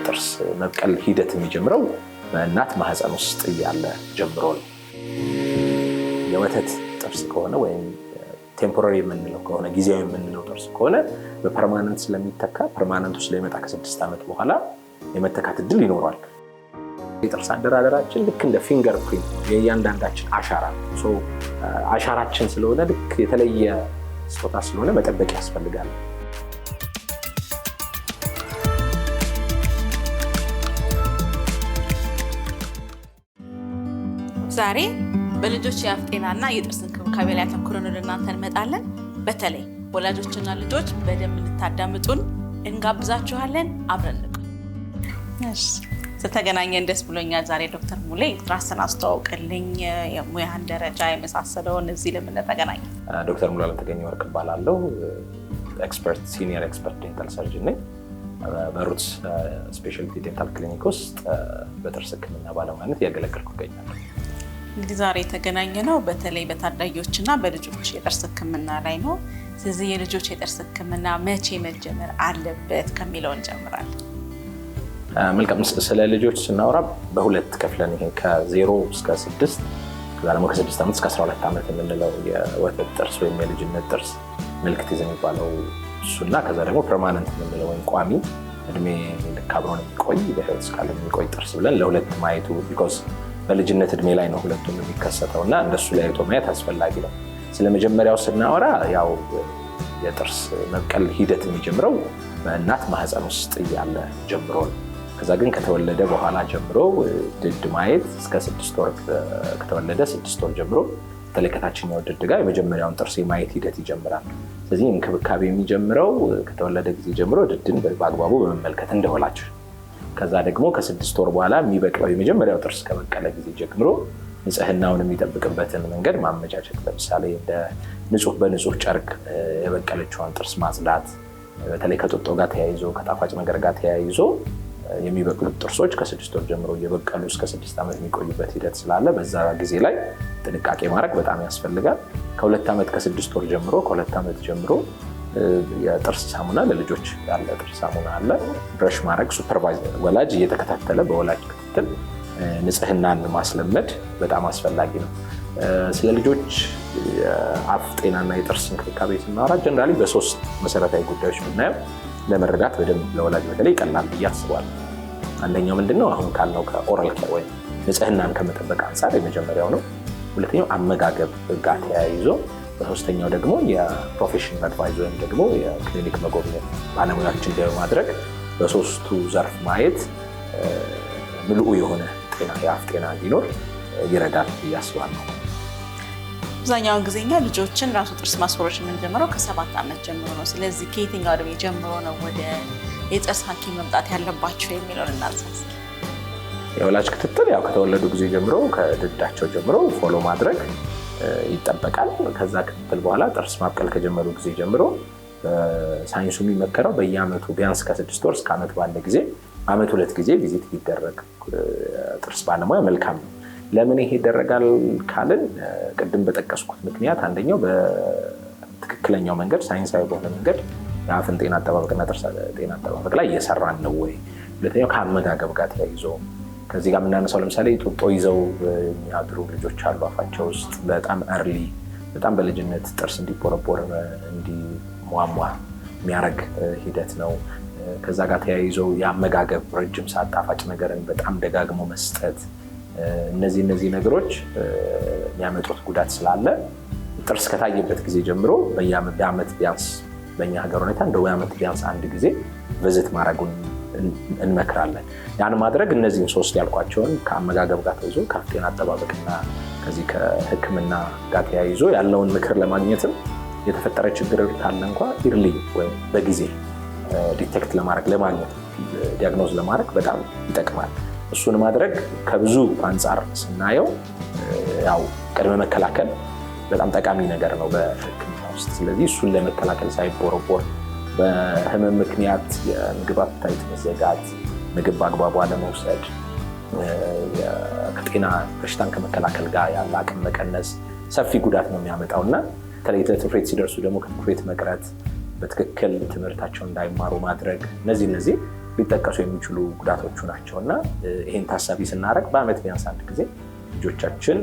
የጥርስ መብቀል ሂደት የሚጀምረው በእናት ማህፀን ውስጥ ያለ ጀምሮ ነው። የወተት ጥርስ ከሆነ ወይም ቴምፖራሪ የምንለው ከሆነ ጊዜያዊ የምንለው ጥርስ ከሆነ በፐርማነንት ስለሚተካ ፐርማነንቱ ስለሚመጣ ከ6 ዓመት በኋላ የመተካት እድል ይኖራል። የጥርስ አደራደራችን ልክ እንደ ፊንገር ፕሪንት የእያንዳንዳችን አሻራ ነው። አሻራችን ስለሆነ ልክ የተለየ ስጦታ ስለሆነ መጠበቅ ያስፈልጋል። ዛሬ በልጆች የአፍ ጤናና የጥርስ እንክብካቤ ላይ አተኩረን ወደ እናንተ እንመጣለን። በተለይ ወላጆችና ልጆች በደንብ እንድታዳምጡን እንጋብዛችኋለን። አብረን እንቆይ። ስለተገናኘን ደስ ብሎኛል። ዛሬ ዶክተር ሙሌ ራስን አስተዋውቅልኝ፣ የሙያን ደረጃ የመሳሰለውን እዚህ ለምን ተገናኘ? ዶክተር ሙሉ አለምተገኘ ወርቅ እባላለሁ። ሲኒየር ኤክስፐርት ዴንታል ሰርጅን ነኝ። በሩትስ ስፔሻሊቲ ዴንታል ክሊኒክ ውስጥ በጥርስ ሕክምና ባለሙያነት እያገለገልኩ እገኛለሁ። እንግዲህ ዛሬ የተገናኘ ነው በተለይ በታዳጊዎችና በልጆች የጥርስ ሕክምና ላይ ነው። ስለዚህ የልጆች የጥርስ ሕክምና መቼ መጀመር አለበት ከሚለው እንጀምራለን። መልካም። ስለ ልጆች ስናወራ በሁለት ከፍለን ይሄ ከ0 እስከ 6 ከዛ ደግሞ ከ6 ዓመት እስከ 12 ዓመት የምንለው የወተት ጥርስ ወይም የልጅነት ጥርስ ምልክት የሚባለው እሱና ከዛ ደግሞ ፐርማነንት የምንለው ወይም ቋሚ እድሜ ልክ አብሮን የሚቆይ በህይወት እስካለ የሚቆይ ጥርስ ብለን ለሁለት ማየቱ ቢኮዝ በልጅነት እድሜ ላይ ነው ሁለቱም የሚከሰተው እና እንደሱ ለይቶ ማየት አስፈላጊ ነው። ስለመጀመሪያው ስናወራ ያው የጥርስ መብቀል ሂደት የሚጀምረው በእናት ማህፀን ውስጥ ያለ ጀምሮ ነው። ከዛ ግን ከተወለደ በኋላ ጀምሮ ድድ ማየት እስከ 6 ወር ከተወለደ 6 ወር ጀምሮ በተለይ ከታችኛው ድድ ጋር የመጀመሪያውን ጥርስ የማየት ሂደት ይጀምራል። ስለዚህ እንክብካቤ የሚጀምረው ከተወለደ ጊዜ ጀምሮ ድድን በአግባቡ በመመልከት እንደወላጅ ከዛ ደግሞ ከ6 ወር በኋላ የሚበቅለው የመጀመሪያው ጥርስ ከበቀለ ጊዜ ጀምሮ ንጽህናውን የሚጠብቅበትን መንገድ ማመቻቸት። ለምሳሌ እንደ በንጹህ ጨርቅ የበቀለችውን ጥርስ ማጽዳት፣ በተለይ ከጡጦ ጋር ተያይዞ ከጣፋጭ ነገር ጋር ተያይዞ የሚበቅሉት ጥርሶች ከ6 ወር ጀምሮ እየበቀሉ እስከ 6 ዓመት የሚቆዩበት ሂደት ስላለ በዛ ጊዜ ላይ ጥንቃቄ ማድረግ በጣም ያስፈልጋል። ከ2 ዓመት ከ6 ወር ጀምሮ ከ2 ዓመት ጀምሮ የጥርስ ሳሙና ለልጆች ያለ ጥርስ ሳሙና አለ። ብረሽ ማድረግ ሱፐርቫይዘር ወላጅ እየተከታተለ በወላጅ ክትትል ንጽህናን ማስለመድ በጣም አስፈላጊ ነው። ስለ ልጆች የአፍ ጤናና የጥርስ እንክብካቤ ስናወራ ጀነራሊ በ3 መሰረታዊ ጉዳዮች ብናየው ለመረዳት በደንብ ለወላጅ በተለይ ይቀላል ብዬ አስባለሁ። አንደኛው ምንድነው አሁን ካልነው ከኦራል ኬር ወይም ንጽህናን ከመጠበቅ አንጻር የመጀመሪያው ነው። ሁለተኛው አመጋገብ ጋር ተያይዞ፣ በሶስተኛው ደግሞ የፕሮፌሽናል አድቫይዝ ወይም ደግሞ የክሊኒክ መጎብኘት ባለሙያዎችን በማድረግ በ3ቱ ዘርፍ ማየት ምልኡ የሆነ የአፍ ጤና እንዲኖር ይረዳል ብዬ አስባለሁ። አብዛኛውን ጊዜኛ ልጆችን ራሱ ጥርስ ማስወረድ የምንጀምረው ከ7 ዓመት ጀምሮ ነው። ስለዚህ ከየትኛው እድሜ ጀምሮ ነው ወደ የጥርስ ሐኪም መምጣት ያለባቸው የሚለውን እናንሳ። የወላጅ ክትትል ያው ከተወለዱ ጊዜ ጀምሮ ከድዳቸው ጀምሮ ፎሎ ማድረግ ይጠበቃል። ከዛ ክትትል በኋላ ጥርስ ማብቀል ከጀመሩ ጊዜ ጀምሮ ሳይንሱ የሚመከረው በየአመቱ ቢያንስ ከ6 ወር እስከ ዓመት ባለ ጊዜ ዓመት 2 ጊዜ ቪዚት ቢደረግ ጥርስ ባለሙያ መልካም ነው። ለምን ይሄ ይደረጋል ካልን ቅድም በጠቀስኩት ምክንያት አንደኛው በትክክለኛው መንገድ ሳይንሳዊ በሆነ መንገድ የአፍን ጤና አጠባበቅና ጥርስ ጤና አጠባበቅ ላይ እየሰራን ነው ወይ? ሁለተኛው ከአመጋገብ ጋር ተያይዞ ከዚህ ጋር የምናነሳው ለምሳሌ ጡጦ ይዘው የሚያድሩ ልጆች አሉ አፋቸው ውስጥ በጣም እርሊ በጣም በልጅነት ጥርስ እንዲቦረቦር እንዲሟሟ የሚያደርግ ሂደት ነው። ከዛ ጋር ተያይዞ የአመጋገብ ረጅም ሰዓት ጣፋጭ ነገርን በጣም ደጋግሞ መስጠት፣ እነዚህ ነገሮች የሚያመጡት ጉዳት ስላለ ጥርስ ከታየበት ጊዜ ጀምሮ በየዓመት ቢያንስ በእኛ ሀገር ሁኔታ እንደ ዓመት ቢያንስ 1 ጊዜ ቪዚት ማድረጉን እንመክራለን። ያን ማድረግ እነዚህን 3 ያልኳቸውን ከአመጋገብ ጋር ተይዞ ከአፍ ጤና አጠባበቅና ከዚህ ከሕክምና ጋር ተያይዞ ያለውን ምክር ለማግኘትም የተፈጠረ ችግር ካለ እንኳ ኢርሊ ወይም በጊዜ ዲቴክት ለማግኘት ዲያግኖዝ ለማድረግ በጣም ይጠቅማል። እሱን ማድረግ ከብዙ አንጻር ስናየው ያው ቅድመ መከላከል በጣም ጠቃሚ ነገር ነው በሕክምና ውስጥ። ስለዚህ እሱን ለመከላከል ሳይቦረቦር በህመም ምክንያት የምግብ አፕታይት መዘጋት፣ ምግብ በአግባቡ አለመውሰድ፣ ከጤና በሽታን ከመከላከል ጋር ያለ አቅም መቀነስ ሰፊ ጉዳት ነው የሚያመጣው እና በተለይ ለትምህርት ቤት ሲደርሱ ደግሞ ከትምህርት ቤት መቅረት፣ በትክክል ትምህርታቸውን እንዳይማሩ ማድረግ እነዚህ ሊጠቀሱ የሚችሉ ጉዳቶቹ ናቸው እና ይህን ታሳቢ ስናደርግ በአመት ቢያንስ አንድ ጊዜ ልጆቻችን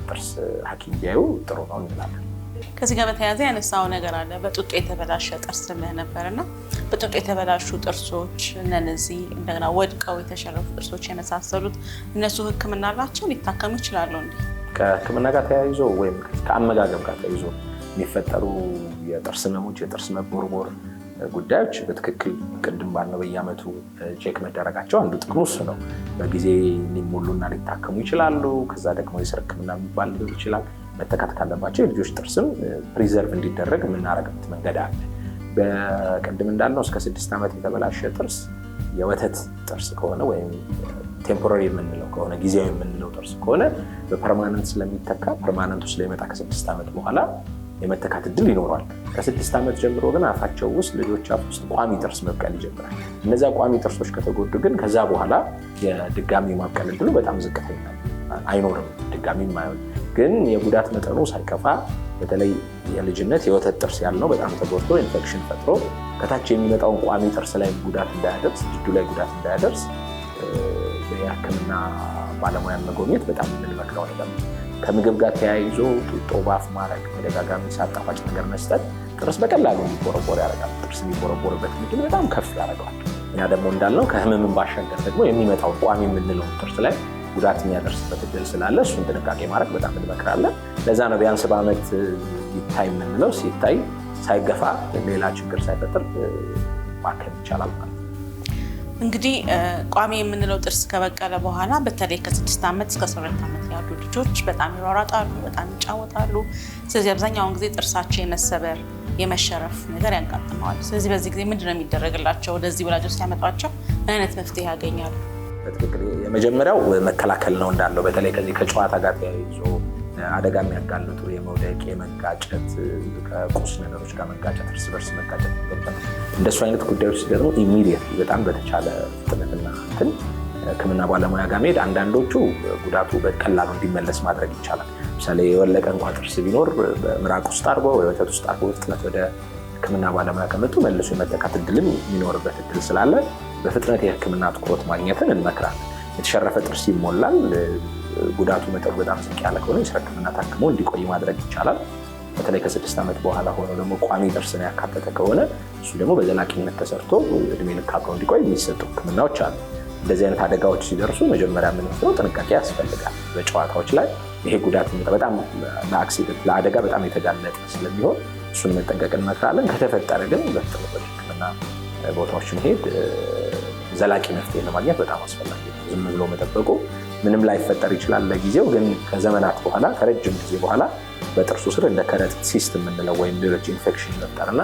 ጥርስ ሐኪም ቢያዩ ጥሩ ነው እንላለን። ከዚህ ጋር በተያያዘ ያነሳው ነገር አለ። በጡጦ የተበላሸ ጥርስ ነበርና በጡጦ የተበላሹ ጥርሶች እነዚህ እንደገና ወድቀው የተሸረፉ ጥርሶች የመሳሰሉት እነሱ ሕክምና አላቸው ሊታከሙ ይችላሉ እንዴ? ከሕክምና ጋር ተያይዞ ወይም ከአመጋገብ ጋር ተያይዞ የሚፈጠሩ የጥርስ ህመሞች፣ የጥርስ መቦርቦር ጉዳዮች በትክክል ቅድም ባልነው በየአመቱ ቼክ መደረጋቸው አንዱ ጥቅሙ እሱ ነው። በጊዜ ሊሞሉና ሊታከሙ ይችላሉ። ከዛ ደግሞ የስር ሕክምና የሚባል ሊሆን ይችላል። መተካት ካለባቸው የልጆች ጥርስም ፕሪዘርቭ እንዲደረግ የምናደርግበት መንገድ አለ። በቅድም እንዳልነው እስከ 6 ዓመት የተበላሸ ጥርስ የወተት ጥርስ ከሆነ ወይም ቴምፖራሪ የምንለው ከሆነ ጊዜያዊ የምንለው ጥርስ ከሆነ በፐርማነንት ስለሚተካ ፐርማነንቱ ስለሚመጣ ከ6 ዓመት በኋላ የመተካት እድል ይኖረዋል። ከ6 ዓመት ጀምሮ ግን አፋቸው ውስጥ ልጆች አፍ ውስጥ ቋሚ ጥርስ መብቀል ይጀምራል። እነዚያ ቋሚ ጥርሶች ከተጎዱ ግን ከዛ በኋላ የድጋሚ ማብቀል እድሉ በጣም ዝቅተኛ አይኖርም። ድጋሚ ማይሆን ግን የጉዳት መጠኑ ሳይከፋ በተለይ የልጅነት የወተት ጥርስ ያልነው በጣም ተጎድቶ ኢንፌክሽን ፈጥሮ ከታች የሚመጣውን ቋሚ ጥርስ ላይ ጉዳት እንዳያደርስ ጅዱ ላይ ጉዳት እንዳያደርስ የሕክምና ባለሙያን መጎብኘት በጣም የምንመክረው ነገር ነው። ከምግብ ጋር ተያይዞ ጡጦ ባፍ ማድረግ፣ ተደጋጋሚ ጣፋጭ ነገር መስጠት ጥርስ በቀላሉ እንዲቦረቦር ያደርጋል። ጥርስ የሚቦረቦርበት እድል በጣም ከፍ ያደርገዋል። እኛ ደግሞ እንዳልነው ከህመምን ባሻገር ደግሞ የሚመጣው ቋሚ የምንለው ጥርስ ላይ ጉዳት የሚያደርስበት እድል ስላለ እሱን ጥንቃቄ ማድረግ በጣም እንመክራለን። ለዛ ነው ቢያንስ በአመት ይታይ የምንለው። ሲታይ ሳይገፋ ሌላ ችግር ሳይፈጥር ማከም ይቻላል ማለት ነው። እንግዲህ ቋሚ የምንለው ጥርስ ከበቀለ በኋላ በተለይ ከ6 ዓመት እስከ 12 ዓመት ያሉ ልጆች በጣም ይሯሯጣሉ፣ በጣም ይጫወታሉ። ስለዚህ አብዛኛውን ጊዜ ጥርሳቸው የመሰበር የመሸረፍ ነገር ያጋጥመዋል። ስለዚህ በዚህ ጊዜ ምንድነው የሚደረግላቸው? ወደዚህ ወላጆች ሲያመጧቸው ምን አይነት መፍትሄ ያገኛሉ? በትክክል የመጀመሪያው መከላከል ነው እንዳለው። በተለይ ከዚህ ከጨዋታ ጋር ተያይዞ አደጋ የሚያጋልጡ የመውደቅ፣ የመጋጨት፣ ከቁስ ነገሮች ጋር መጋጨት፣ እርስ በርስ መጋጨት እንደሱ አይነት ጉዳዮች ሲገጥሙ ኢሚዲየት በጣም በተቻለ ፍጥነትና ሕክምና ባለሙያ ጋር መሄድ። አንዳንዶቹ ጉዳቱ በቀላሉ እንዲመለስ ማድረግ ይቻላል። ለምሳሌ የወለቀ እንኳን ጥርስ ቢኖር በምራቅ ውስጥ አድርጎ ወይ ወተት ውስጥ አድርጎ በፍጥነት ወደ ሕክምና ባለሙያ ከመጡ መልሶ የመተካት እድልም የሚኖርበት እድል ስላለ በፍጥነት የሕክምና ትኩረት ማግኘትን እንመክራለን። የተሸረፈ ጥርስ ይሞላል። ጉዳቱ መጠኑ በጣም ዝቅ ያለ ከሆነ የስር ሕክምና ታክሞ እንዲቆይ ማድረግ ይቻላል። በተለይ ከ6 ዓመት በኋላ ሆኖ ደግሞ ቋሚ ጥርስን ያካተተ ከሆነ እሱ ደግሞ በዘላቂነት ተሰርቶ እድሜ ልክ አብሮ እንዲቆይ የሚሰጡ ሕክምናዎች አሉ። እንደዚህ አይነት አደጋዎች ሲደርሱ መጀመሪያ የምንወስደው ጥንቃቄ ያስፈልጋል። በጨዋታዎች ላይ ይሄ ጉዳት በጣም ለአክሲደንት ለአደጋ በጣም የተጋለጠ ስለሚሆን እሱን መጠንቀቅ እንመክራለን። ከተፈጠረ ግን በፍጥነት ወደ ሕክምና ቦታዎች መሄድ ዘላቂ መፍትሄ ለማግኘት በጣም አስፈላጊ ነው። ዝም ብሎ መጠበቁ ምንም ላይፈጠር ይችላል ለጊዜው፣ ግን ከዘመናት በኋላ ከረጅም ጊዜ በኋላ በጥርሱ ስር እንደ ከረጢት ሲስት የምንለው ወይም ሌሎች ኢንፌክሽን መፍጠርና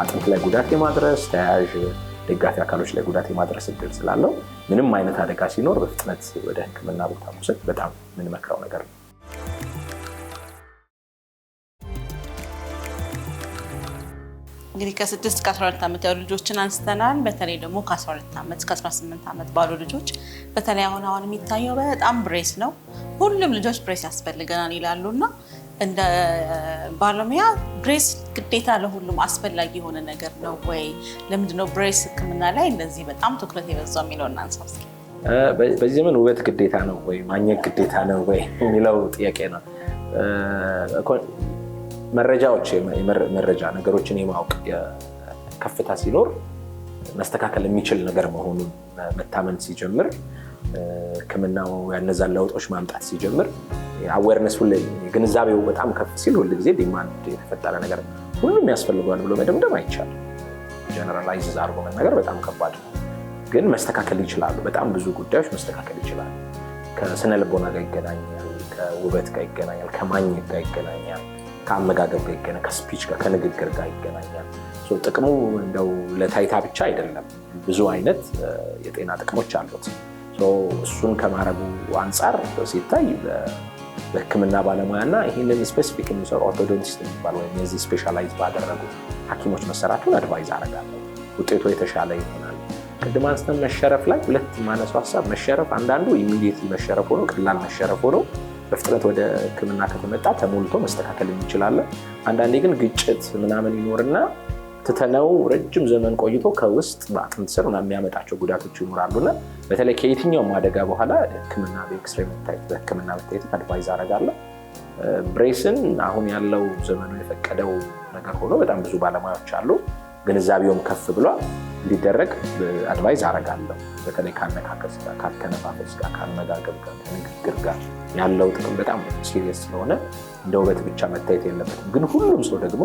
አጥንት ላይ ጉዳት የማድረስ ተያያዥ ደጋፊ አካሎች ላይ ጉዳት የማድረስ እድል ስላለው ምንም አይነት አደጋ ሲኖር በፍጥነት ወደ ሕክምና ቦታ መውሰድ በጣም የምንመክረው ነገር ነው። እንግዲህ ከ6 እስከ 12 ዓመት ያሉ ልጆችን አንስተናል። በተለይ ደግሞ ከ12 ዓመት እስከ 18 ዓመት ባሉ ልጆች በተለይ አሁን የሚታየው በጣም ብሬስ ነው። ሁሉም ልጆች ብሬስ ያስፈልገናል ይላሉና እንደ ባለሙያ ብሬስ ግዴታ ለሁሉም አስፈላጊ የሆነ ነገር ነው ወይ? ለምንድነው ብሬስ ሕክምና ላይ እንደዚህ በጣም ትኩረት የበዛው የሚለው እናንሳ እስኪ። በዚህ ዘመን ውበት ግዴታ ነው ወይ ማግኘት ግዴታ ነው ወይ የሚለው ጥያቄ ነው። መረጃ ነገሮችን የማወቅ ከፍታ ሲኖር መስተካከል የሚችል ነገር መሆኑን መታመን ሲጀምር፣ ሕክምናው ያነዛን ለውጦች ማምጣት ሲጀምር፣ አዌርነስ ሁሌ ግንዛቤው በጣም ከፍ ሲል ሁል ጊዜ ዲማንድ የተፈጠረ ነገር ሁሉም ያስፈልገዋል ብሎ መደምደም አይቻልም። ጀነራላይዝ አድርጎ መናገር በጣም ከባድ ነው። ግን መስተካከል ይችላሉ። በጣም ብዙ ጉዳዮች መስተካከል ይችላሉ። ከስነ ልቦና ጋር ይገናኛል፣ ከውበት ጋር ይገናኛል፣ ከማግኘት ጋር ይገናኛል፣ ከአመጋገብ ጋር ይገናኛል፣ ከስፒች ጋር ከንግግር ጋር ይገናኛል። ጥቅሙ እንደው ለታይታ ብቻ አይደለም፣ ብዙ አይነት የጤና ጥቅሞች አሉት። እሱን ከማረጉ አንጻር ሲታይ በሕክምና ባለሙያና ይህንን ስፔሲፊክ የሚሰሩ ኦርቶዶንቲስት የሚባል ወይም የዚህ ስፔሻላይዝ ባደረጉ ሐኪሞች መሰራቱን አድቫይዝ አደርጋለሁ። ውጤቱ የተሻለ ይሆናል። ቅድም አንስተን መሸረፍ ላይ ሁለት ማነሱ ሀሳብ መሸረፍ፣ አንዳንዱ ኢሚዲየትሊ መሸረፍ ሆኖ ቀላል መሸረፍ ሆኖ በፍጥነት ወደ ሕክምና ከተመጣ ተሞልቶ መስተካከል እንችላለን። አንዳንዴ ግን ግጭት ምናምን ይኖርና ትተነው ረጅም ዘመን ቆይቶ ከውስጥ በአጥንት ስር የሚያመጣቸው ጉዳቶች ይኖራሉና በተለይ ከየትኛውም አደጋ በኋላ ሕክምና በኤክስሬይ መታየት በሕክምና መታየት አድቫይዝ አደርጋለሁ። ብሬስን አሁን ያለው ዘመኑ የፈቀደው ነገር ሆኖ በጣም ብዙ ባለሙያዎች አሉ። ግንዛቤውም ከፍ ብሏል እንዲደረግ አድቫይዝ አደርጋለሁ። በተለይ ከአነካከስ ጋር፣ ካተነፋፈስ ጋር፣ ከአመጋገብ ጋር፣ ከንግግር ጋር ያለው ጥቅም በጣም ሲሪየስ ስለሆነ እንደ ውበት ብቻ መታየት የለበትም። ግን ሁሉም ሰው ደግሞ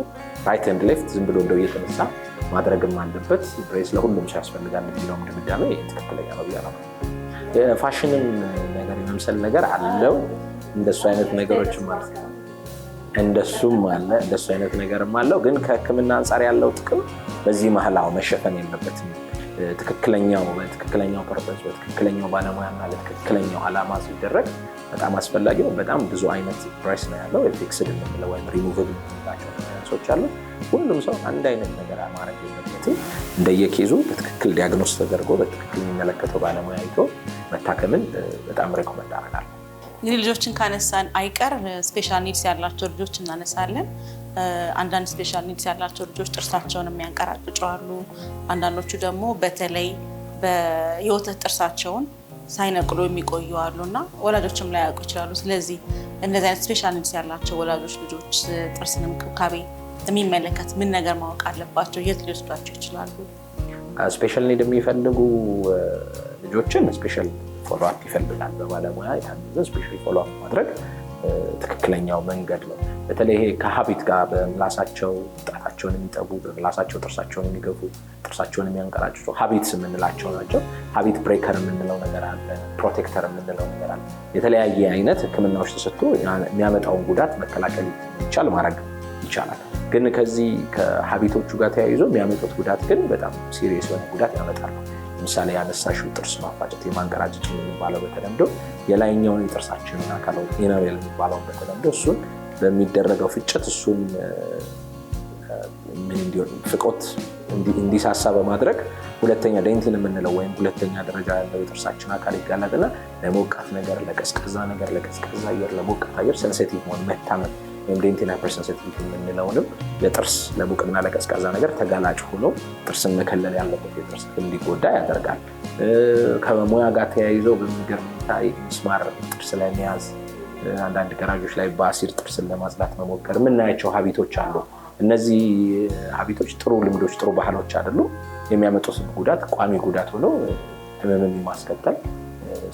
ራይት ኤንድ ሌፍት ዝም ብሎ እንደው እየተነሳ ማድረግም አለበት። ብሬስ ለሁሉም ሰው ያስፈልጋል የሚለውም ድምዳሜ ትክክለኛ ነው ብያለሁ። ፋሽንን ነገር የመምሰል ነገር አለው። እንደሱ አይነት ነገሮችም ማለት ነው። እንደሱም አለ እንደሱ አይነት ነገርም አለው። ግን ከሕክምና አንጻር ያለው ጥቅም በዚህ መሀላው መሸፈን የለበትም። ትክክለኛው ፐርፐስ በትክክለኛው ባለሙያና ለትክክለኛው ዓላማ ሲደረግ በጣም አስፈላጊ ነው። በጣም ብዙ አይነት ብሬስ ነው ያለው። ፊክስድ የምንለው ወይም ሪሙቨብል የምንላቸው ሰዎች አሉ። ሁሉም ሰው አንድ አይነት ነገር ማድረግ የለበትም። እንደየኬዙ በትክክል ዲያግኖስ ተደርጎ በትክክል የሚመለከተው ባለሙያ አይቶ መታከምን በጣም ሬኮመንድ አደርጋለሁ። እንግዲህ ልጆችን ካነሳን አይቀር ስፔሻል ኒድስ ያላቸው ልጆች እናነሳለን። አንዳንድ ስፔሻል ኒድስ ያላቸው ልጆች ጥርሳቸውን የሚያንቀራጭጩ አሉ። አንዳንዶቹ ደግሞ በተለይ የወተት ጥርሳቸውን ሳይነቅሉ የሚቆዩ አሉና ወላጆችም ላይ ያውቁ ይችላሉ። ስለዚህ እነዚህ አይነት ስፔሻል ኒድስ ያላቸው ወላጆች ልጆች ጥርስን እንክብካቤ የሚመለከት ምን ነገር ማወቅ አለባቸው? የት ሊወስዷቸው ይችላሉ? ስፔሻል ኒድ የሚፈልጉ ልጆችን ስፔሻል ፎሎ አፕ ይፈልጋል። በባለሙያ የታዘዘ ስፔሻል ፎሎ አፕ ማድረግ ትክክለኛው መንገድ ነው። በተለይ ይሄ ከሀቢት ጋር በምላሳቸው ጣታቸውን የሚጠቡ በምላሳቸው ጥርሳቸውን የሚገፉ ጥርሳቸውን የሚያንቀራጭጩ ሀቢትስ የምንላቸው ናቸው። ሀቢት ብሬከር የምንለው ነገር አለ፣ ፕሮቴክተር የምንለው ነገር አለ። የተለያየ አይነት ሕክምናዎች ተሰጥቶ የሚያመጣውን ጉዳት መከላከል ይቻል ማድረግ ይቻላል። ግን ከዚህ ከሀቢቶቹ ጋር ተያይዞ የሚያመጡት ጉዳት ግን በጣም ሲሪየስ የሆነ ጉዳት ያመጣሉ። ለምሳሌ ያነሳሽው ጥርስ ማፋጨት የማንቀራጭጭ የሚባለው በተለምዶ የላይኛውን የጥርሳችንን አካል ኢናሜል የሚባለው በተለምዶ እሱን በሚደረገው ፍጨት እሱን ምን እንዲሆን ፍቆት እንዲሳሳ በማድረግ ሁለተኛ ዴንቲን የምንለው ወይም ሁለተኛ ደረጃ ያለው የጥርሳችን አካል ይጋለጥና ለሞቃት ነገር፣ ለቀዝቃዛ ነገር፣ ለቀዝቃዛ አየር፣ ለሞቃት አየር ሴንሲቲቭ መሆን መታመም ወይም ዴንቲን ሃይፐርሴንሲቲቪቲ የምንለውንም የጥርስ ለሙቅና ለቀዝቃዛ ነገር ተጋላጭ ሆኖ ጥርስን መከለል ያለበት የጥርስ እንዲጎዳ ያደርጋል። ከሙያ ጋር ተያይዘው በሚገርም ሁኔታ ሚስማር ጥርስ ላይ መያዝ፣ አንዳንድ ገራዦች ላይ በአሲድ ጥርስን ለማጽዳት መሞከር የምናያቸው ሀቢቶች አሉ። እነዚህ ሀቢቶች ጥሩ ልምዶች፣ ጥሩ ባህሎች አይደሉም። የሚያመጡት ጉዳት ቋሚ ጉዳት ሆኖ ህመምን ማስከተል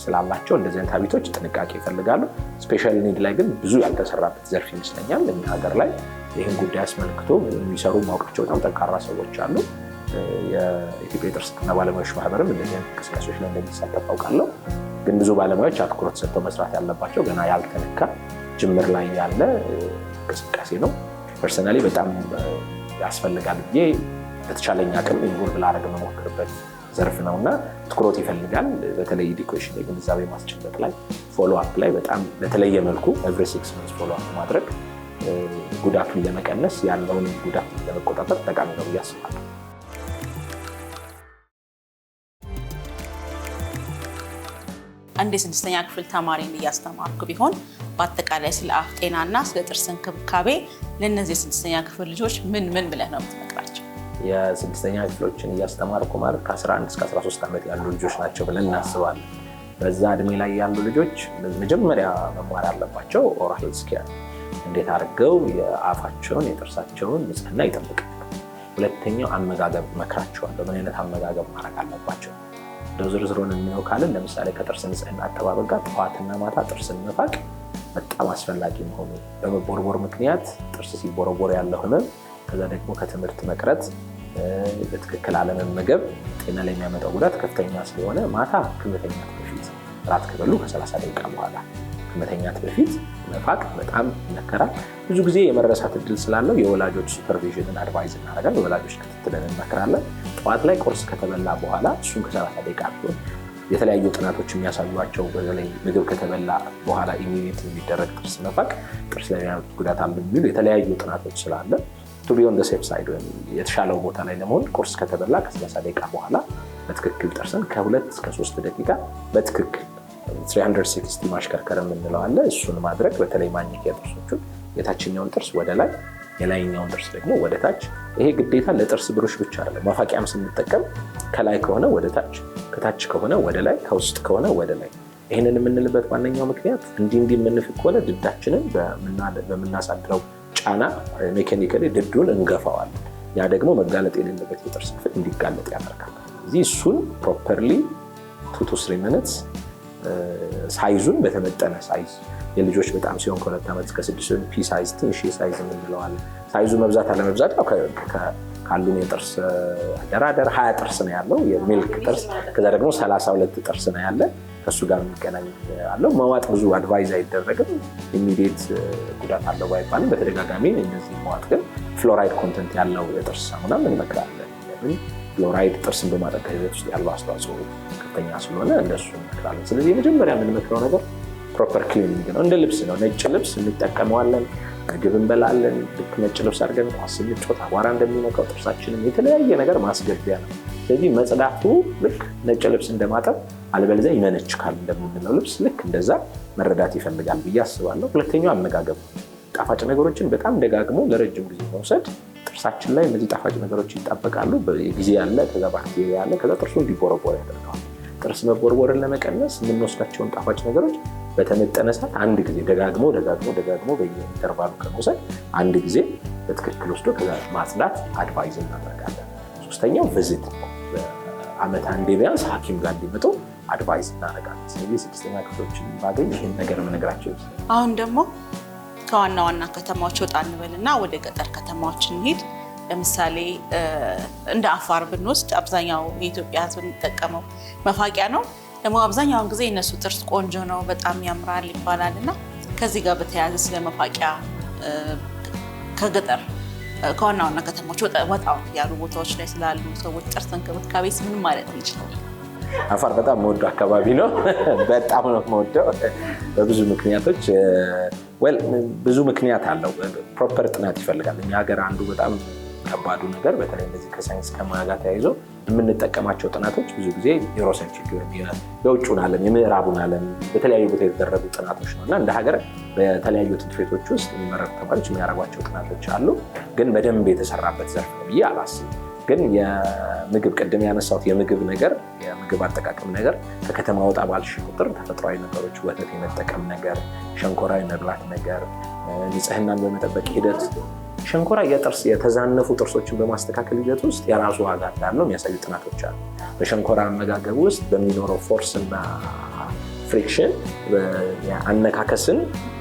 ስላላቸው እንደዚህ አይነት ሀቢቶች ጥንቃቄ ይፈልጋሉ። ስፔሻል ኒድ ላይ ግን ብዙ ያልተሰራበት ዘርፍ ይመስለኛል። እኛ ሀገር ላይ ይህን ጉዳይ አስመልክቶ የሚሰሩ ማውቃቸው በጣም ጠንካራ ሰዎች አሉ። የኢትዮጵያ የጥርስ ሕክምና ባለሙያዎች ማህበርም እንደዚህ አይነት እንቅስቃሴዎች ላይ እንደሚሳተፍ አውቃለሁ። ግን ብዙ ባለሙያዎች አትኩሮት ሰጥተው መስራት ያለባቸው ገና ያልተነካ ጅምር ላይ ያለ እንቅስቃሴ ነው። ፐርሰናሊ በጣም ያስፈልጋል ብዬ በተቻለኝ አቅም ኢንቮልቭ ላደርግ መሞክርበት ዘርፍ ነው እና ትኩረት ይፈልጋል። በተለይ ኢዱኬሽን የግንዛቤ ማስጨበጥ ላይ ፎሎ አፕ ላይ በጣም በተለየ መልኩ ኤቭሪ 6 months ፎሎ አፕ ማድረግ ጉዳቱን ለመቀነስ ያለውን ጉዳት ለመቆጣጠር ጠቃሚ ነው ብዬ አስባለሁ። አንድ የ6ኛ ክፍል ተማሪን እያስተማርኩ ቢሆን በአጠቃላይ ስለ አፍ ጤናና ስለ ጥርስ እንክብካቤ ለእነዚህ የ6ኛ ክፍል ልጆች ምን ብለህ ነው የምትመክራቸው? የ6ኛ ክፍሎችን እያስተማርኩ ማለት ከ11 እስከ 13 ዓመት ያሉ ልጆች ናቸው ብለን እናስባለን። በዛ እድሜ ላይ ያሉ ልጆች መጀመሪያ መማር ያለባቸው ኦራል ሄልዝ ኬር እንዴት አድርገው የአፋቸውን የጥርሳቸውን ንጽህና ይጠብቃሉ። ሁለተኛው አመጋገብ መክራቸዋለሁ። ምን አይነት አመጋገብ ማድረግ አለባቸው? ዝርዝሩን የሚነው ካለን ለምሳሌ ከጥርስ ንጽህና አጠባበቅ ጋር ጠዋትና ማታ ጥርስን መፋቅ በጣም አስፈላጊ መሆኑ፣ በመቦርቦር ምክንያት ጥርስ ሲቦረቦር ያለው ህመም፣ ከዛ ደግሞ ከትምህርት መቅረት፣ በትክክል አለመመገብ ጤና ላይ የሚያመጣው ጉዳት ከፍተኛ ስለሆነ ማታ ከመተኛት በፊት ራት ከበሉ ከ30 ደቂቃ በኋላ ከመተኛት በፊት መፋቅ በጣም ይመከራል። ብዙ ጊዜ የመረሳት እድል ስላለው የወላጆች ሱፐርቪዥንን አድቫይዝ እናደርጋለን። የወላጆች ክትትልን እንመክራለን። ጠዋት ላይ ቁርስ ከተበላ በኋላ እሱን ከ30 ደቂቃ ቢሆን የተለያዩ ጥናቶች የሚያሳዩቸው በተለይ ምግብ ከተበላ በኋላ ኢሚዲየት የሚደረግ ጥርስ መፋቅ ጥርስ ላይ የሚያመጣ ጉዳት አለ የሚሉ የተለያዩ ጥናቶች ስላለ ቱ ቢ ኦን ዘ ሴፍ ሳይድ ወይም የተሻለው ቦታ ላይ ለመሆን ቁርስ ከተበላ ከ30 ደቂቃ በኋላ በትክክል ጥርስን ከ2 እስከ 3 ደቂቃ በትክክል 360 ማሽከርከር የምንለው አለ። እሱን ማድረግ በተለይ ማኘኪያ ጥርሶቹን የታችኛውን ጥርስ ወደ ላይ የላይኛውን ጥርስ ደግሞ ወደ ታች። ይሄ ግዴታ ለጥርስ ብሩሽ ብቻ አይደለም። ማፋቂያም ስንጠቀም ከላይ ከሆነ ወደ ታች፣ ከታች ከሆነ ወደ ላይ፣ ከውስጥ ከሆነ ወደ ላይ። ይህንን የምንልበት ዋነኛው ምክንያት እንዲህ የምንፍቅ ከሆነ ድዳችንን በምናሳድረው ጫና ሜካኒካሊ ድዱን እንገፋዋለን። ያ ደግሞ መጋለጥ የሌለበት የጥርስ ክፍል እንዲጋለጥ ያደርጋል። እዚህ እሱን ፕሮፐርሊ 2 to 3 minutes ሳይዙን በተመጠነ ሳይዝ የልጆች በጣም ሲሆን ከ2 ዓመት እስከ 6 ሲሆን ፒ ሳይዝ ትንሽ ሳይዝ እንለዋለን። ሳይዙ መብዛት አለመብዛት ካሉን የጥርስ አደራደር 20 ጥርስ ነው ያለው የሚልክ ጥርስ። ከዛ ደግሞ 32 ጥርስ ነው ያለ ከሱ ጋር የሚገናኝ አለው። መዋጥ ብዙ አድቫይዝ አይደረግም። ኢሚዲየት ጉዳት አለው ባይባልም በተደጋጋሚ እነዚህ መዋጥ ግን ፍሎራይድ ኮንተንት ያለው የጥርስ ሳሙና እንመክራለን። ለምን ፍሎራይድ ጥርስን በማጠንከር ሂደት ውስጥ ያለው አስተዋጽኦ ከፍተኛ ስለሆነ እንደሱ እንመክራለን። ስለዚህ የመጀመሪያ የምንመክረው ነገር ፕሮፐር ክሊኒንግ ነው። እንደ ልብስ ነው። ነጭ ልብስ እንጠቀመዋለን፣ ምግብ እንበላለን። ልክ ነጭ ልብስ አድርገን ኳስ ስንጫወት አቧራ እንደሚነካው ጥርሳችንም የተለያየ ነገር ማስገቢያ ነው። ስለዚህ መጽዳቱ ልክ ነጭ ልብስ እንደማጠብ አለበለዚያ ይመነችካል እንደምንለው ልብስ ልክ እንደዛ መረዳት ይፈልጋል ብዬ አስባለሁ። ሁለተኛው አመጋገብ፣ ጣፋጭ ነገሮችን በጣም ደጋግሞ ለረጅም ጊዜ መውሰድ። ጥርሳችን ላይ እነዚህ ጣፋጭ ነገሮች ይጣበቃሉ። ጊዜ ያለ ከዛ ባክቴሪያ ያለ ከዛ ጥርሱ እንዲቦረቦር ያደርገዋል። ጥርስ መቦርቦርን ለመቀነስ የምንወስዳቸውን ጣፋጭ ነገሮች በተመጠነ ሰዓት አንድ ጊዜ ደጋግሞ በየኢንተርቫሉ ከመውሰድ አንድ ጊዜ በትክክል ወስዶ ከዛ ማጽዳት አድቫይዝ እናደርጋለን። ሶስተኛው ቪዚት ነው። በአመት አንዴ ቢያንስ ሐኪም ጋር እንዲመጡ አድቫይዝ እናደርጋለን። ስለዚህ 6ኛ ክፍሎችን ባገኝ ይህን ነገር የምነግራቸው ይመስላል። አሁን ደግሞ ከዋና ዋና ከተማዎች ወጣ እንበልና ወደ ገጠር ከተማዎች እንሂድ። ለምሳሌ እንደ አፋር ብንወስድ አብዛኛው የኢትዮጵያ ሕዝብ የሚጠቀመው መፋቂያ ነው። ደግሞ አብዛኛውን ጊዜ እነሱ ጥርስ ቆንጆ ነው፣ በጣም ያምራል ይባላል እና ከዚህ ጋር በተያያዘ ስለ መፋቂያ ከገጠር ከዋና ዋና ከተሞች ወጣ ያሉ ቦታዎች ላይ ስላሉ ሰዎች ጥርስ እንክብካቤስ ምን ማለት እንችላለን? አፋር በጣም የምወደው አካባቢ ነው። በጣም ነው የምወደው በብዙ ምክንያቶች። ብዙ ምክንያት አለው። ፕሮፐር ጥናት ይፈልጋል። እኛ ሀገር አንዱ በጣም ከባዱ ነገር በተለይ እንደዚህ ከሳይንስ ከሙያ ጋር ተያይዞ የምንጠቀማቸው ጥናቶች ብዙ ጊዜ ዩሮሴንትሪክ የውጭውን ዓለም የምዕራቡን ዓለም በተለያዩ ቦታ የተደረጉ ጥናቶች ነው እና እንደ ሀገር በተለያዩ ትምህርት ቤቶች ውስጥ የሚመረጡ ተማሪዎች የሚያደርጓቸው ጥናቶች አሉ። ግን በደንብ የተሰራበት ዘርፍ ነው ብዬ አላስብም። ግን የምግብ ቅድም ያነሳሁት የምግብ ነገር የምግብ አጠቃቀም ነገር ከከተማ ወጣ ባልሽ ቁጥር ተፈጥሯዊ ነገሮች ወተት የመጠቀም ነገር፣ ሸንኮራ የመብላት ነገር፣ ንጽህናን በመጠበቅ ሂደት ሸንኮራ የጥርስ የተዛነፉ ጥርሶችን በማስተካከል ሂደት ውስጥ የራሱ ዋጋ እንዳለው የሚያሳዩ ጥናቶች አሉ። በሸንኮራ አመጋገብ ውስጥ በሚኖረው ፎርስ እና ፍሪክሽን አነካከስን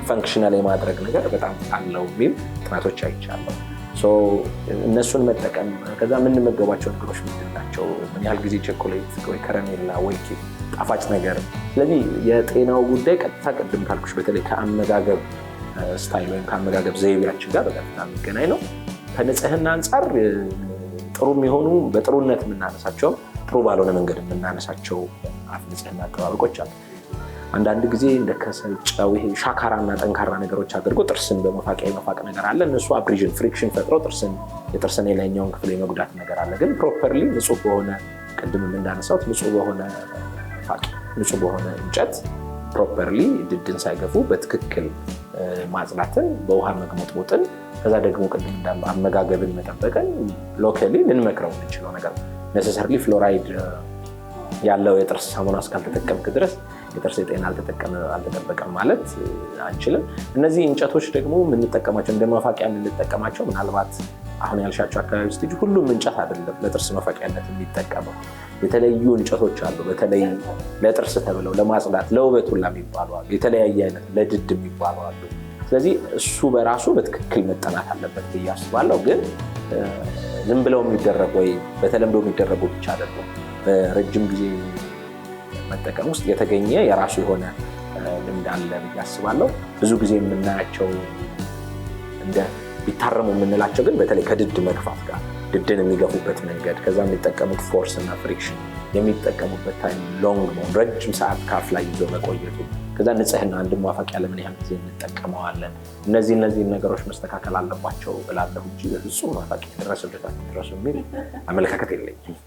ፈንክሽናል የማድረግ ነገር በጣም አለው የሚል ጥናቶች አይቻለሁ። እነሱን መጠቀም ከዛ የምንመገባቸው ነገሮች ምንድን ናቸው? ምን ያህል ጊዜ ቸኮሌት ወይ ከረሜላ ወይ ኬክ ጣፋጭ ነገር። ስለዚህ የጤናው ጉዳይ ቀጥታ ቅድም ካልኩሽ በተለይ ከአመጋገብ ስታይል ወይም ከአመጋገብ ዘይቤያችን ጋር በቀጥታ የሚገናኝ ነው። ከንጽህና አንጻር ጥሩ የሚሆኑ በጥሩነት የምናነሳቸው ጥሩ ባልሆነ መንገድ የምናነሳቸው አፍ ንጽህና አጠባበቆች አሉ። አንዳንድ ጊዜ እንደ ከሰል፣ ጨው፣ ይሄ ሻካራና ጠንካራ ነገሮች አድርጎ ጥርስን በመፋቂያ የመፋቅ ነገር አለ። እነሱ አብሪዥን ፍሪክሽን ፈጥረው የጥርስን የላይኛውን ክፍል የመጉዳት ነገር አለ። ግን ፕሮፐርሊ ንጹህ በሆነ ቅድም እንዳነሳሁት ንጹህ በሆነ ፋቂ ንጹህ በሆነ እንጨት ፕሮፐርሊ ድድን ሳይገፉ በትክክል ማጽዳትን፣ በውሃ መግሞጥሞጥን፣ ከዛ ደግሞ ቅድም እንዳለው አመጋገብን መጠበቅን ሎካሊ ልንመክረው የምንችለው ነገር ነው። ኔሰሰርሊ ፍሎራይድ ያለው የጥርስ ሳሙና እስካልተጠቀምክ ድረስ የጥርስ ጤና አልተጠበቀም ማለት አንችልም። እነዚህ እንጨቶች ደግሞ የምንጠቀማቸው እንደ መፋቂያ የምንጠቀማቸው ምናልባት አሁን ያልሻቸው አካባቢ ስትሄጂ ሁሉም እንጨት አይደለም ለጥርስ መፋቂያነት የሚጠቀመው። የተለያዩ እንጨቶች አሉ። በተለይ ለጥርስ ተብለው ለማጽዳት ለውበት ሁላ የሚባሉ አሉ። የተለያየ አይነት ለድድ የሚባሉ አሉ። ስለዚህ እሱ በራሱ በትክክል መጠናት አለበት ብዬ አስባለሁ። ግን ዝም ብለው የሚደረጉ ወይ በተለምዶ የሚደረጉ ብቻ አይደለም። በረጅም ጊዜ መጠቀም ውስጥ የተገኘ የራሱ የሆነ ልምድ አለ ብዬ አስባለሁ። ብዙ ጊዜ የምናያቸው እንደ ቢታረሙ የምንላቸው ግን በተለይ ከድድ መግፋት ጋር ድድን የሚገፉበት መንገድ፣ ከዛ የሚጠቀሙት ፎርስ እና ፍሪክሽን፣ የሚጠቀሙበት ታይም ሎንግ መሆን፣ ረጅም ሰዓት ካፍ ላይ ይዞ መቆየቱ፣ ከዛ ንጽህና አንድ መፋቂያ ለምን ያህል ጊዜ እንጠቀመዋለን፣ እነዚህ ነገሮች መስተካከል አለባቸው እላለሁ እንጂ በፍጹም መፋቂያ የደረሰበት አትድረሱ የሚል አመለካከት የለኝም።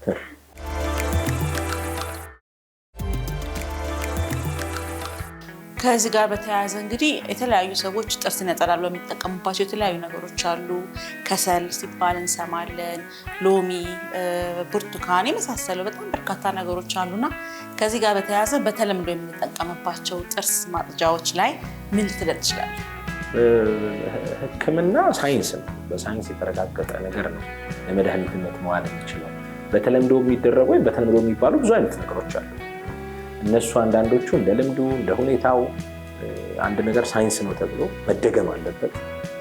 ከዚህ ጋር በተያያዘ እንግዲህ የተለያዩ ሰዎች ጥርስን ያጸዳሉ የሚጠቀሙባቸው የተለያዩ ነገሮች አሉ። ከሰል ሲባል እንሰማለን፣ ሎሚ፣ ብርቱካን የመሳሰሉ በጣም በርካታ ነገሮች አሉና ከዚህ ጋር በተያያዘ በተለምዶ የምንጠቀምባቸው ጥርስ ማጽጃዎች ላይ ምን ልትለጥ ይችላል? ሕክምና ሳይንስ ነው። በሳይንስ የተረጋገጠ ነገር ነው ለመድኃኒትነት መዋል የሚችለው። በተለምዶ የሚደረጉ ወይም በተለምዶ የሚባሉ ብዙ አይነት ነገሮች አሉ። እነሱ አንዳንዶቹ እንደ ልምዱ እንደ ሁኔታው አንድ ነገር ሳይንስ ነው ተብሎ መደገም አለበት።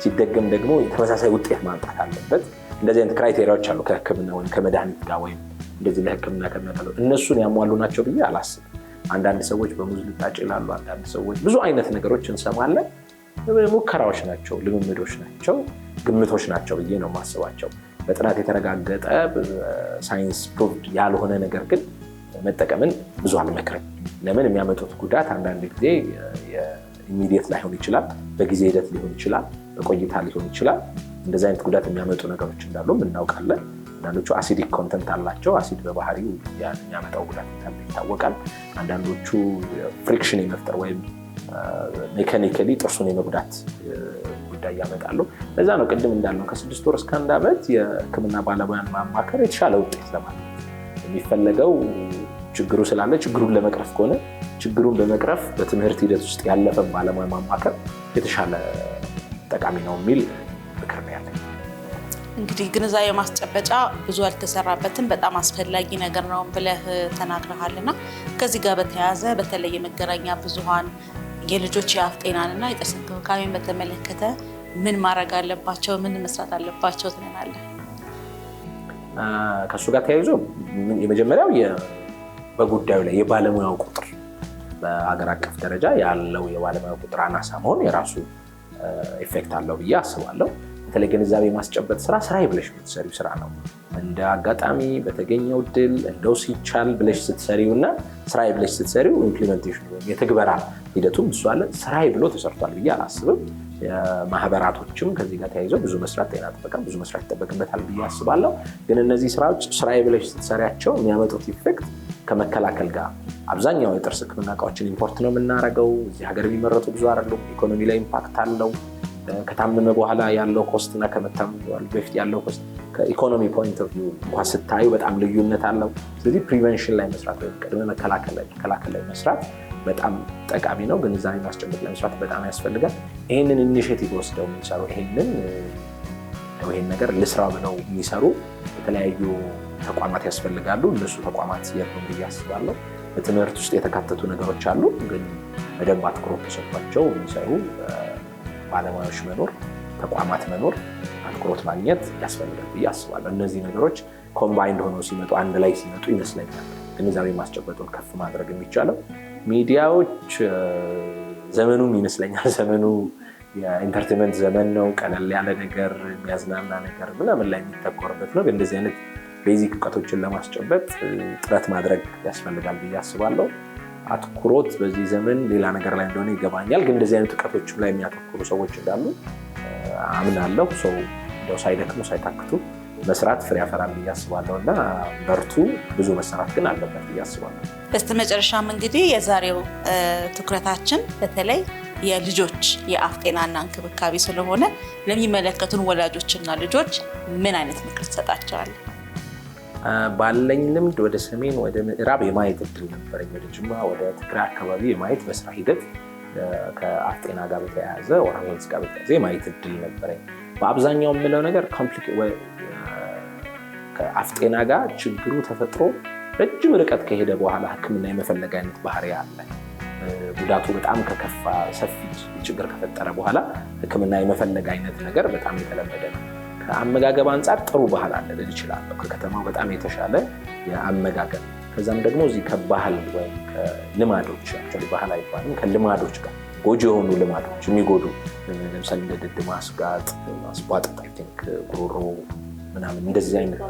ሲደገም ደግሞ ተመሳሳይ ውጤት ማምጣት አለበት። እንደዚህ አይነት ክራይቴሪያዎች አሉ ከሕክምና ወይም ከመድኃኒት ጋር ወይም እንደዚህ ለሕክምና ከሚያቀርቡ እነሱን ያሟሉ ናቸው ብዬ አላስብም። አንዳንድ ሰዎች በሙዝ ልጣጭ ይላሉ። አንዳንድ ሰዎች ብዙ አይነት ነገሮች እንሰማለን። ሙከራዎች ናቸው፣ ልምምዶች ናቸው፣ ግምቶች ናቸው ብዬ ነው የማስባቸው። በጥናት የተረጋገጠ ሳይንስ ፕሩቭድ ያልሆነ ነገር ግን መጠቀምን ብዙ አልመክርም። ለምን? የሚያመጡት ጉዳት አንዳንድ ጊዜ ኢሚዲየት ላይሆን ይችላል፣ በጊዜ ሂደት ሊሆን ይችላል፣ በቆይታ ሊሆን ይችላል። እንደዚህ አይነት ጉዳት የሚያመጡ ነገሮች እንዳሉ እናውቃለን። አንዳንዶቹ አሲዲክ ኮንተንት አላቸው። አሲድ በባህሪው የሚያመጣው ጉዳት ይታወቃል። አንዳንዶቹ ፍሪክሽን የመፍጠር ወይም ሜካኒካሊ ጥርሱን የመጉዳት ጉዳይ ያመጣሉ። ለዛ ነው ቅድም እንዳልነው ከ6 ወር እስከ 1 ዓመት የሕክምና ባለሙያን ማማከር የተሻለ ውጤት ለማለት የሚፈለገው ችግሩ ስላለ ችግሩን ለመቅረፍ ከሆነ ችግሩን በመቅረፍ በትምህርት ሂደት ውስጥ ያለፈ ባለሙያ ማማከር የተሻለ ጠቃሚ ነው የሚል ምክር ነው ያለኝ። እንግዲህ ግንዛቤ ማስጨበጫ ብዙ ያልተሰራበትን በጣም አስፈላጊ ነገር ነው ብለህ ተናግረሃልና ከዚህ ጋር በተያያዘ በተለይ የመገናኛ ብዙሃን የልጆች የአፍ ጤናንና የጥርስ እንክብካቤን በተመለከተ ምን ማድረግ አለባቸው፣ ምን መስራት አለባቸው ትላለህ? ከእሱ ጋር ተያይዞ የመጀመሪያው በጉዳዩ ላይ የባለሙያው ቁጥር በሀገር አቀፍ ደረጃ ያለው የባለሙያው ቁጥር አናሳ መሆን የራሱ ኢፌክት አለው ብዬ አስባለሁ። በተለይ ግንዛቤ ማስጨበጥ ስራዬ ብለሽ የምትሰሪው ስራ ነው። እንደ አጋጣሚ በተገኘው ድል እንደው ሲቻል ብለሽ ስትሰሪው እና ስራዬ ብለሽ ስትሰሪው ኢምፕሊሜንቴሽን ወይም የትግበራ ሂደቱም እሱ አለ። ስራዬ ብሎ ተሰርቷል ብዬ አላስብም። ማህበራቶችም ከዚህ ጋር ተያይዘው ብዙ መስራት፣ ጤና ጥበቃ ብዙ መስራት ይጠበቅበታል ብዬ አስባለሁ። ግን እነዚህ ስራዎች ስራዬ ብለሽ ስትሰሪያቸው የሚያመጡት ኢፌክት ከመከላከል ጋር አብዛኛው የጥርስ ሕክምና እቃዎችን ኢምፖርት ነው የምናደርገው። እዚህ ሀገር የሚመረቱ ብዙ አይደሉም። ኢኮኖሚ ላይ ኢምፓክት አለው። ከታመመ በኋላ ያለው ኮስት እና ከመታመም በፊት ያለው ኮስት ከኢኮኖሚ ፖይንት ኦፍ ቪው እንኳን ስታዩ በጣም ልዩነት አለው። ስለዚህ ፕሪቨንሽን ላይ መስራት ወይም ቅድመ መከላከል ላይ መስራት በጣም ጠቃሚ ነው። ግንዛቤ ማስጨበጥ ላይ መስራት በጣም ያስፈልጋል። ይህንን ኢኒሼቲቭ ወስደው የሚሰሩ ይህን ነገር ልስራ ብለው የሚሰሩ የተለያዩ ተቋማት ያስፈልጋሉ። እነሱ ተቋማት የሉም ብዬ አስባለሁ። በትምህርት ውስጥ የተካተቱ ነገሮች አሉ፣ ግን በደንብ አትኩሮት ተሰጥቷቸው የሚሰሩ ባለሙያዎች መኖር፣ ተቋማት መኖር፣ አትኩሮት ማግኘት ያስፈልጋል ብዬ አስባለሁ። እነዚህ ነገሮች ኮምባይንድ ሆነው ሲመጡ አንድ ላይ ሲመጡ ይመስለኛል ግንዛቤ ማስጨበጡን ከፍ ማድረግ የሚቻለው። ሚዲያዎች ዘመኑም ይመስለኛል ዘመኑ የኢንተርቴንመንት ዘመን ነው። ቀለል ያለ ነገር፣ የሚያዝናና ነገር ምናምን ላይ የሚተኮርበት ነው። እንደዚህ አይነት ቤዚክ እውቀቶችን ለማስጨበጥ ጥረት ማድረግ ያስፈልጋል ብዬ አስባለሁ። አትኩሮት በዚህ ዘመን ሌላ ነገር ላይ እንደሆነ ይገባኛል። ግን እንደዚህ አይነት እውቀቶችም ላይ የሚያተኩሩ ሰዎች እንዳሉ አምናለሁ። ሰው እንደው ሳይደክሙ ሳይታክቱ መስራት ፍሬ ያፈራል ብዬ አስባለሁ እና በርቱ። ብዙ መሰራት ግን አለበት ብዬ አስባለሁ። በስተመጨረሻም እንግዲህ የዛሬው ትኩረታችን በተለይ የልጆች የአፍ ጤናና እንክብካቤ ስለሆነ ለሚመለከቱን ወላጆችና ልጆች ምን አይነት ምክር ትሰጣቸዋለህ? ባለኝ ልምድ ወደ ሰሜን ወደ ምዕራብ የማየት እድል ነበረኝ። ወደ ጅማ ወደ ትግራይ አካባቢ የማየት በስራ ሂደት ከአፍ ጤና ጋር በተያያዘ ወራወንስ ጋር በተያያዘ የማየት እድል ነበረኝ። በአብዛኛው የምለው ነገር ከአፍ ጤና ጋር ችግሩ ተፈጥሮ ረጅም ርቀት ከሄደ በኋላ ሕክምና የመፈለግ አይነት ባህሪ አለ። ጉዳቱ በጣም ከከፋ ሰፊ ችግር ከፈጠረ በኋላ ሕክምና የመፈለግ አይነት ነገር በጣም የተለመደ ነው። ከአመጋገብ አንጻር ጥሩ ባህል አለ ልል እችላለሁ። ከከተማው በጣም የተሻለ የአመጋገብ ከዛም ደግሞ እዚህ ከባህል ወይም ከልማዶች ባህል አይባልም ከልማዶች ጋር ጎጂ የሆኑ ልማዶች የሚጎዱ ለምሳሌ እንደ ድድ ማስጋጥ፣ ማስቧጠጥ፣ ጉሮሮ ምናምን እንደዚህ አይነት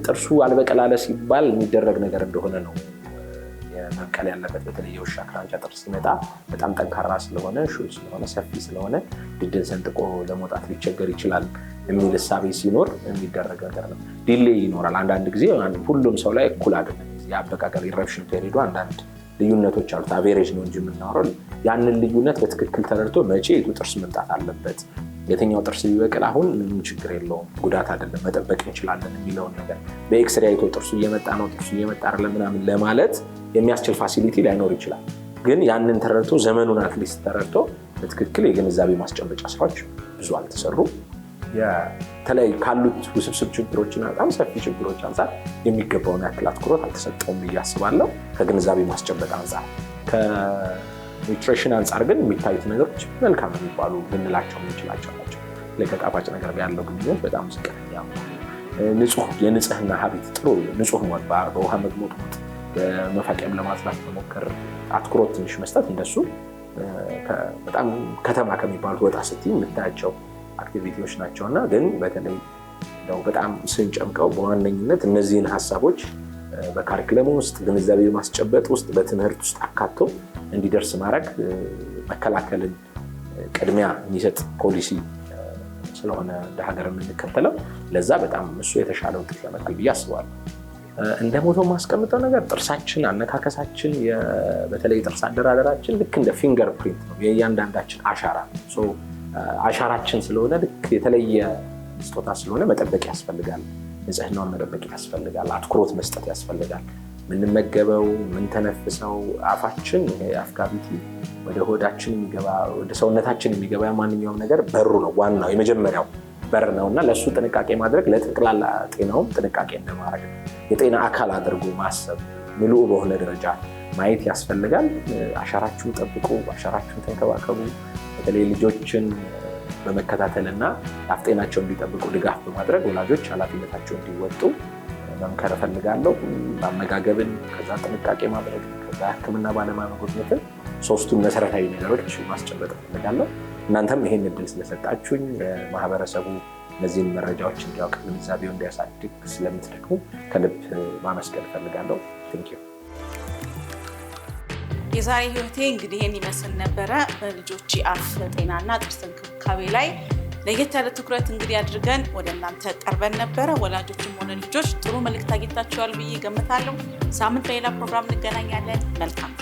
ጥርሱ አልበቀላለ ሲባል የሚደረግ ነገር እንደሆነ ነው መብቀል ያለበት። በተለይ የውሻ ክራንቻ ጥርስ ሲመጣ በጣም ጠንካራ ስለሆነ ሹል ስለሆነ ሰፊ ስለሆነ ድድን ሰንጥቆ ለመውጣት ሊቸገር ይችላል የሚል እሳቤ ሲኖር የሚደረግ ነገር ነው። ዲሌይ ይኖራል። አንዳንድ ጊዜ ሁሉም ሰው ላይ እኩል አይደለም። የአበቃቀል ኢረፕሽን ፔሪዱ አንዳንድ ልዩነቶች አሉት። አቬሬጅ ነው እንጂ የምናወራው ያንን ልዩነት በትክክል ተረድቶ መቼ የቱ ጥርስ መምጣት አለበት፣ የትኛው ጥርስ ቢበቅል አሁን ምንም ችግር የለውም ጉዳት አይደለም መጠበቅ እንችላለን የሚለውን ነገር በኤክስሬ አይቶ ጥርሱ እየመጣ ነው ጥርሱ እየመጣ አይደለም ምናምን ለማለት የሚያስችል ፋሲሊቲ ላይኖር ይችላል። ግን ያንን ተረድቶ ዘመኑን አትሊስት ተረድቶ በትክክል የግንዛቤ ማስጨበጫ ስራዎች ብዙ አልተሰሩ። የተለያዩ ካሉት ውስብስብ ችግሮችና በጣም ሰፊ ችግሮች አንጻር የሚገባውን ያክል አትኩሮት አልተሰጠውም ብዬ አስባለሁ። ከግንዛቤ ማስጨበጥ አንጻር፣ ከኒውትሪሽን አንጻር ግን የሚታዩት ነገሮች መልካም የሚባሉ ልንላቸው የምንችላቸው ናቸው። ከጣፋጭ ነገር ጋር ያለው ግንኙነት በጣም ዝቅተኛ፣ የንጽህና ሀቢት ጥሩ ንጹህ መሆን፣ በውሃ መግሞጥሞጥ፣ በመፋቂያም ለማጽዳት መሞከር፣ አትኩሮት ትንሽ መስጠት፣ እንደሱ በጣም ከተማ ከሚባሉት ወጣ ስትይ የምታያቸው አክቲቪቲዎች ናቸው። እና ግን በተለይ በጣም ስንጨምቀው በዋነኝነት እነዚህን ሀሳቦች በካሪክለም ውስጥ ግንዛቤ ማስጨበጥ ውስጥ በትምህርት ውስጥ አካቶ እንዲደርስ ማድረግ መከላከልን ቅድሚያ የሚሰጥ ፖሊሲ ስለሆነ እንደ ሀገር የምንከተለው ለዛ በጣም እሱ የተሻለ ውጤት ያመጣል ብዬ አስባለሁ። እንደ ሞቶ ማስቀምጠው ነገር ጥርሳችን፣ አነካከሳችን፣ በተለይ ጥርስ አደራደራችን ልክ እንደ ፊንገር ፕሪንት ነው፣ የእያንዳንዳችን አሻራ ነው። አሻራችን ስለሆነ ልክ የተለየ ስጦታ ስለሆነ መጠበቅ ያስፈልጋል። ንጽህናውን መጠበቅ ያስፈልጋል። አትኩሮት መስጠት ያስፈልጋል። ምንመገበው፣ ምንተነፍሰው አፋችን የአፍ ካቪቲ ወደ ሆዳችን የሚገባ ወደ ሰውነታችን የሚገባ ማንኛውም ነገር በሩ ነው፣ ዋናው የመጀመሪያው በር ነው እና ለሱ ጥንቃቄ ማድረግ ለጠቅላላ ጤናውም ጥንቃቄ እንደማድረግ ነው። የጤና አካል አድርጎ ማሰብ፣ ምሉዕ በሆነ ደረጃ ማየት ያስፈልጋል። አሻራችሁን ጠብቁ፣ አሻራችሁን ተንከባከቡ። በተለይ ልጆችን በመከታተልና የአፍ ጤናቸውን እንዲጠብቁ ድጋፍ በማድረግ ወላጆች ኃላፊነታቸውን እንዲወጡ መምከር እፈልጋለሁ። አመጋገብን፣ ከዛ ጥንቃቄ ማድረግ፣ ከዛ ሕክምና ባለሙያ መጎብኘትን፣ ሶስቱን መሰረታዊ ነገሮች ማስጨበጥ እፈልጋለሁ። እናንተም ይሄን እድል ስለሰጣችሁኝ ማህበረሰቡ እነዚህን መረጃዎች እንዲያውቅ ግንዛቤው እንዲያሳድግ ስለምትደክሙ ከልብ ማመስገን እፈልጋለሁ። ቴንኪው። የዛሬ ህይወቴ እንግዲህ ይህን ይመስል ነበረ። በልጆች የአፍ ጤናና ጥርስ እንክብካቤ ላይ ለየት ያለ ትኩረት እንግዲህ አድርገን ወደ እናንተ ቀርበን ነበረ። ወላጆችም ሆነ ልጆች ጥሩ መልእክት አግኝታችኋል ብዬ ገምታለሁ። ሳምንት በሌላ ፕሮግራም እንገናኛለን። መልካም